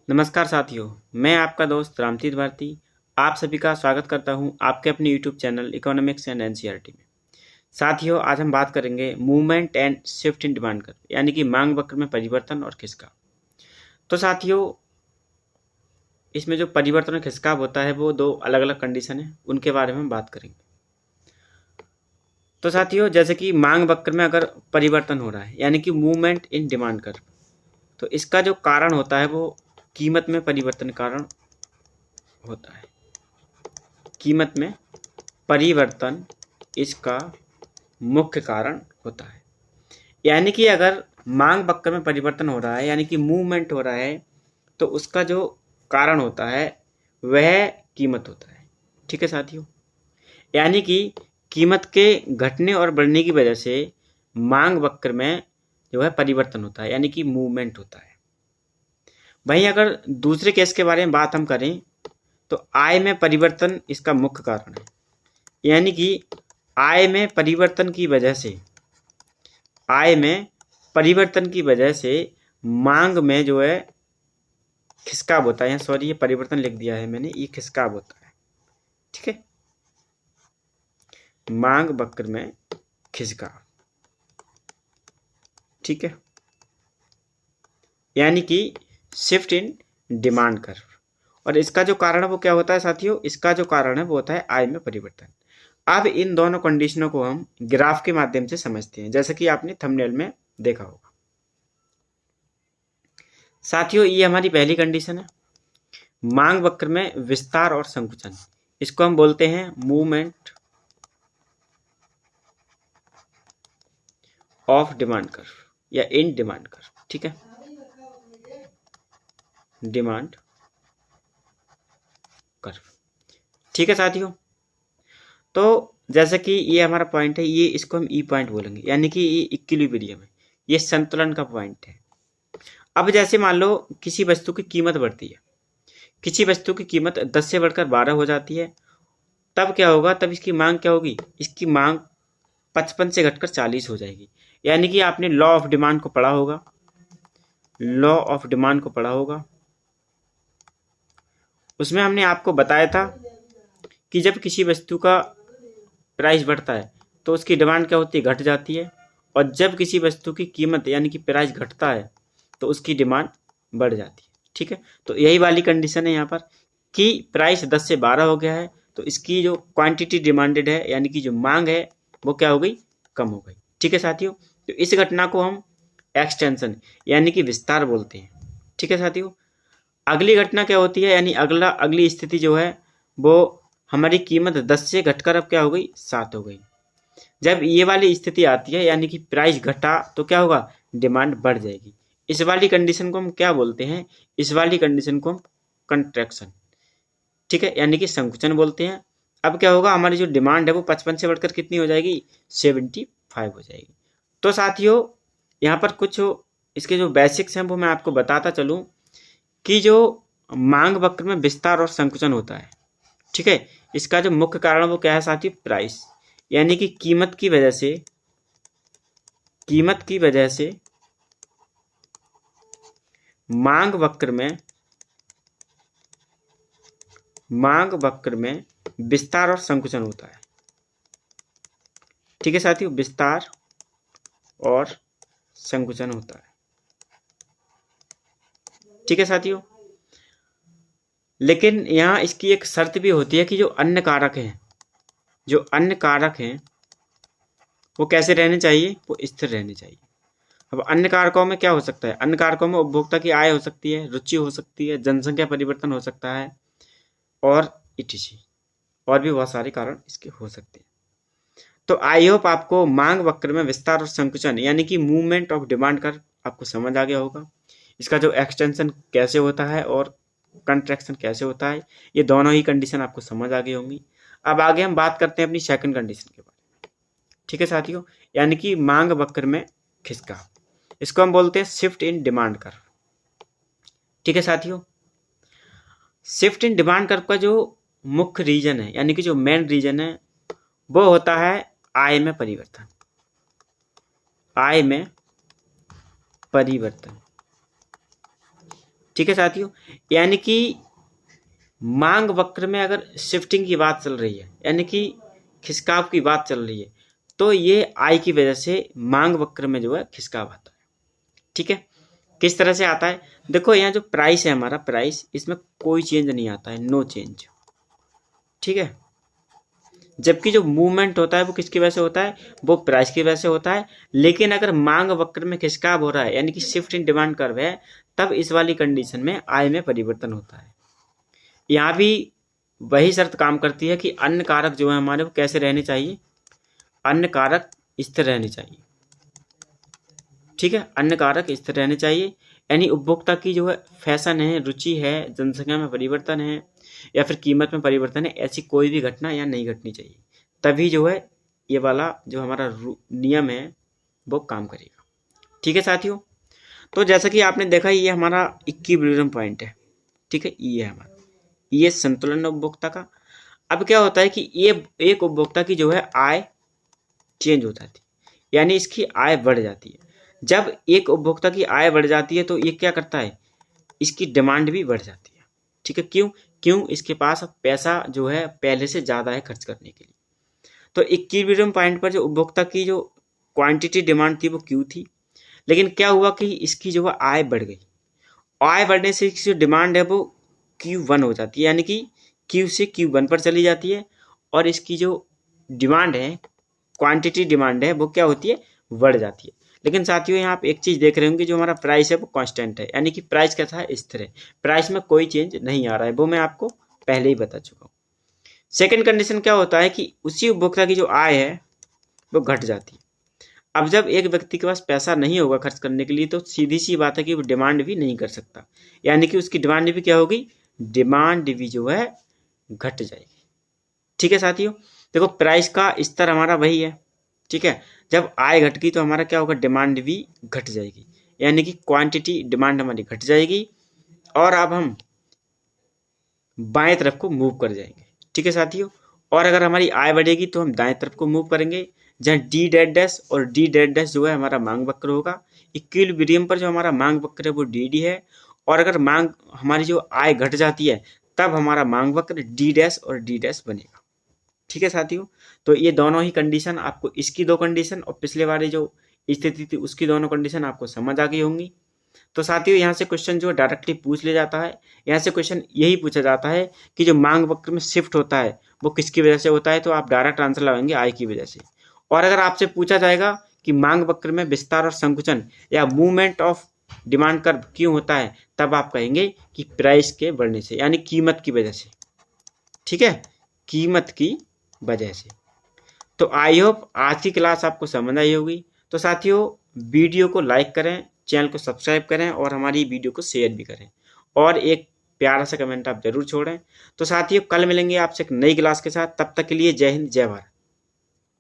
नमस्कार साथियों, मैं आपका दोस्त रामतीर्थ भारती आप सभी का स्वागत करता हूं आपके अपने YouTube channel economics and NCERT में। साथियों, आज हम बात करेंगे movement and shift in demand curve, यानी कि मांग वक्र में परिवर्तन और खिसकाव। तो साथियों, इसमें जो परिवर्तन और खिसकाव होता है वो दो अलग अलग कंडीशन है, उनके बारे में हम बात करेंगे। तो साथियों, जैसे कि मांग वक्र में अगर परिवर्तन हो रहा है यानी कि मूवमेंट इन डिमांड कर्व, तो इसका जो कारण होता है वो कीमत में परिवर्तन कारण होता है। कीमत में परिवर्तन इसका मुख्य कारण होता है। यानी कि अगर मांग वक्र में परिवर्तन हो रहा है यानी कि मूवमेंट हो रहा है, तो उसका जो कारण होता है वह कीमत होता है। ठीक है साथियों, यानी कि कीमत के घटने और बढ़ने की वजह से मांग वक्र में जो है परिवर्तन होता है, यानी कि मूवमेंट होता है। वहीं अगर दूसरे केस के बारे में बात हम करें तो आय में परिवर्तन इसका मुख्य कारण है। यानी कि आय में परिवर्तन की वजह से मांग में जो है खिसकाव होता है। सॉरी, ये परिवर्तन लिख दिया है मैंने, ये खिसकाव होता है। ठीक है, मांग वक्र में खिसकाव। ठीक है, यानी कि शिफ्ट इन डिमांड कर्व। और इसका जो कारण है वो क्या होता है साथियों? इसका जो कारण है वो होता है आय में परिवर्तन। अब इन दोनों कंडीशनों को हम ग्राफ के माध्यम से समझते हैं, जैसा कि आपने थंबनेल में देखा होगा। साथियों, ये हमारी पहली कंडीशन है, मांग वक्र में विस्तार और संकुचन। इसको हम बोलते हैं मूवमेंट ऑफ डिमांड कर्व या इन डिमांड कर्व। ठीक है, डिमांड कर्व। ठीक है साथियों, तो जैसे कि ये हमारा पॉइंट है, ये इसको हम ई पॉइंट बोलेंगे, यानी कि ये इक्विलिब्रियम है, ये संतुलन का पॉइंट है। अब जैसे मान लो किसी वस्तु की कीमत बढ़ती है, किसी वस्तु की कीमत 10 से बढ़कर 12 हो जाती है, तब क्या होगा? तब इसकी मांग क्या होगी? इसकी मांग 55 से घटकर 40 हो जाएगी। यानी कि आपने लॉ ऑफ डिमांड को पढ़ा होगा, लॉ ऑफ डिमांड को पढ़ा होगा। उसमें हमने आपको बताया था कि जब किसी वस्तु का प्राइस बढ़ता है तो उसकी डिमांड क्या होती है? घट जाती है। और जब किसी वस्तु की कीमत यानी कि प्राइस घटता है तो उसकी डिमांड बढ़ जाती है। ठीक है, तो यही वाली कंडीशन है यहाँ पर कि प्राइस 10 से 12 हो गया है, तो इसकी जो क्वांटिटी डिमांडेड है यानी कि जो मांग है वो क्या हो गई? कम हो गई। ठीक है साथियों, तो इस घटना को हम एक्सटेंशन यानी कि विस्तार बोलते हैं। ठीक है साथियों, अगली घटना क्या होती है, यानी अगली स्थिति जो है वो हमारी कीमत 10 से घटकर अब क्या हो गई? 7 हो गई। जब ये वाली स्थिति आती है यानी कि प्राइस घटा तो क्या होगा? डिमांड बढ़ जाएगी। इस वाली कंडीशन को हम क्या बोलते हैं? इस वाली कंडीशन को हम कंट्रैक्शन, ठीक है, यानी कि संकुचन बोलते हैं। अब क्या होगा? हमारी जो डिमांड है वो 55 से बढ़कर कितनी हो जाएगी? 75 हो जाएगी। तो साथियों, यहाँ पर कुछ इसके जो बेसिक्स हैं वो मैं आपको बताता चलूँ कि जो मांग वक्र में विस्तार और संकुचन होता है, ठीक है, इसका जो मुख्य कारण वो क्या है साथी? प्राइस, यानी कि कीमत की वजह से मांग वक्र में विस्तार और संकुचन होता है। ठीक है साथियों, विस्तार और संकुचन होता है। ठीक है साथियों, लेकिन यहाँ इसकी एक शर्त भी होती है कि जो अन्य कारक हैं वो कैसे रहने चाहिए? वो स्थिर रहने चाहिए। अब अन्य कारकों में क्या हो सकता है? अन्य कारकों में उपभोक्ता की आय हो सकती है, रुचि हो सकती है, जनसंख्या परिवर्तन हो सकता है, और इटीसी, और भी बहुत सारे कारण इसके हो सकते हैं। तो आई होप आपको मांग वक्र में विस्तार और संकुचन यानी कि मूवमेंट ऑफ डिमांड कर्व आपको समझ आ गया होगा। इसका जो एक्सटेंशन कैसे होता है और कंट्रैक्शन कैसे होता है, ये दोनों ही कंडीशन आपको समझ आ गई होंगी। अब आगे हम बात करते हैं अपनी सेकंड कंडीशन के बारे में। ठीक है साथियों, यानी कि मांग वक्र में खिसकाव, इसको हम बोलते हैं शिफ्ट इन डिमांड कर्व। ठीक है साथियों, शिफ्ट इन डिमांड कर्व का जो मुख्य रीजन है यानी कि जो मेन रीजन है वो होता है आय में परिवर्तन। आय में परिवर्तन। ठीक है साथियों, यानी कि मांग वक्र में अगर शिफ्टिंग की बात चल रही है, यानी कि खिसकाव की बात चल रही है, तो ये आई की वजह से मांग वक्र में जो है खिसकाव आता है। ठीक है, किस तरह से आता है, देखो यहाँ जो प्राइस है हमारा प्राइस, इसमें कोई चेंज नहीं आता है, नो चेंज। ठीक है, जबकि जो मूवमेंट होता है वो किसकी वजह से होता है, वो प्राइस की वजह से होता है। लेकिन अगर मांग वक्र में खिसकाव हो रहा है, यानी कि शिफ्ट इन डिमांड कर्व है, तब इस वाली कंडीशन में आय में परिवर्तन होता है। यहाँ भी वही शर्त काम करती है कि अन्य कारक जो है हमारे वो कैसे रहने चाहिए, अन्य कारक स्थिर रहने चाहिए। ठीक है, अन्य कारक स्थिर रहने चाहिए, यानी उपभोक्ता की जो है फैशन है, रुचि है, जनसंख्या में परिवर्तन है या फिर कीमत में परिवर्तन है, ऐसी कोई भी घटना यहाँ नहीं घटनी चाहिए, तभी जो है ये वाला जो हमारा नियम है वो काम करेगा। ठीक है साथियों, तो जैसा कि आपने देखा ये हमारा इक्विलिब्रियम पॉइंट है। ठीक है, ये हमारा ये संतुलन उपभोक्ता का। अब क्या होता है कि ये एक उपभोक्ता की जो है आय चेंज हो जाती है, यानी इसकी आय बढ़ जाती है। जब एक उपभोक्ता की आय बढ़ जाती है तो ये क्या करता है, इसकी डिमांड भी बढ़ जाती है। ठीक है, क्यों क्यों इसके पास पैसा जो है पहले से ज़्यादा है खर्च करने के लिए। तो इक्विलिब्रियम पॉइंट पर जो उपभोक्ता की जो क्वांटिटी डिमांड थी वो क्यू थी, लेकिन क्या हुआ कि इसकी जो है आय बढ़ गई। आय बढ़ने से जो डिमांड है वो Q1 हो जाती है, यानी कि Q से Q1 पर चली जाती है, और इसकी जो डिमांड है, क्वांटिटी डिमांड है, वो क्या होती है, बढ़ जाती है। लेकिन साथियों यहाँ आप एक चीज़ देख रहे होंगे, जो हमारा प्राइस है वो कांस्टेंट है, यानी कि प्राइस कैसा है, स्थिर है, प्राइस में कोई चेंज नहीं आ रहा है, वो मैं आपको पहले ही बता चुका हूँ। सेकेंड कंडीशन क्या होता है कि उसी उपभोक्ता की जो आय है वो घट जाती है। अब जब एक व्यक्ति के पास पैसा नहीं होगा खर्च करने के लिए, तो सीधी सी बात है कि वो डिमांड भी नहीं कर सकता, यानी कि उसकी डिमांड भी क्या होगी, डिमांड भी जो है घट जाएगी। ठीक है साथियों, देखो प्राइस का स्तर हमारा वही है। ठीक है, जब आय घट गई तो हमारा क्या होगा, डिमांड भी घट जाएगी, यानी कि क्वांटिटी डिमांड हमारी घट जाएगी, और अब हम बाएं तरफ को मूव कर जाएंगे। ठीक है साथियों, और अगर हमारी आय बढ़ेगी तो हम दाएं तरफ को मूव करेंगे, जहाँ डी डेड डैश और डी डेड डैश जो है हमारा मांग वक्र होगा। इक्विलिब्रियम पर जो हमारा मांग वक्र है वो डी डी है, और अगर मांग हमारी जो आय घट जाती है तब हमारा मांग वक्र डी डैश और डी डैश बनेगा। ठीक है साथियों, तो ये दोनों ही कंडीशन आपको, इसकी दो कंडीशन और पिछले वाली जो स्थिति थी उसकी दोनों कंडीशन आपको समझ आ गई होंगी। तो साथियों यहाँ से क्वेश्चन जो डायरेक्टली पूछ लिया जाता है, यहाँ से क्वेश्चन यही पूछा जाता है कि जो मांग वक्र में शिफ्ट होता है वो किसकी वजह से होता है, तो आप डायरेक्ट आंसर लगाएंगे आय की वजह से। और अगर आपसे पूछा जाएगा कि मांग वक्र में विस्तार और संकुचन या मूवमेंट ऑफ डिमांड कर्व क्यों होता है, तब आप कहेंगे कि प्राइस के बढ़ने से, यानी कीमत की वजह से। ठीक है, कीमत की वजह से। तो आई होप आज की क्लास आपको समझ आई होगी। तो साथियों वीडियो को लाइक करें, चैनल को सब्सक्राइब करें और हमारी वीडियो को शेयर भी करें, और एक प्यारा सा कमेंट आप जरूर छोड़ें। तो साथियों कल मिलेंगे आपसे एक नई क्लास के साथ, तब तक के लिए जय हिंद जय भारत।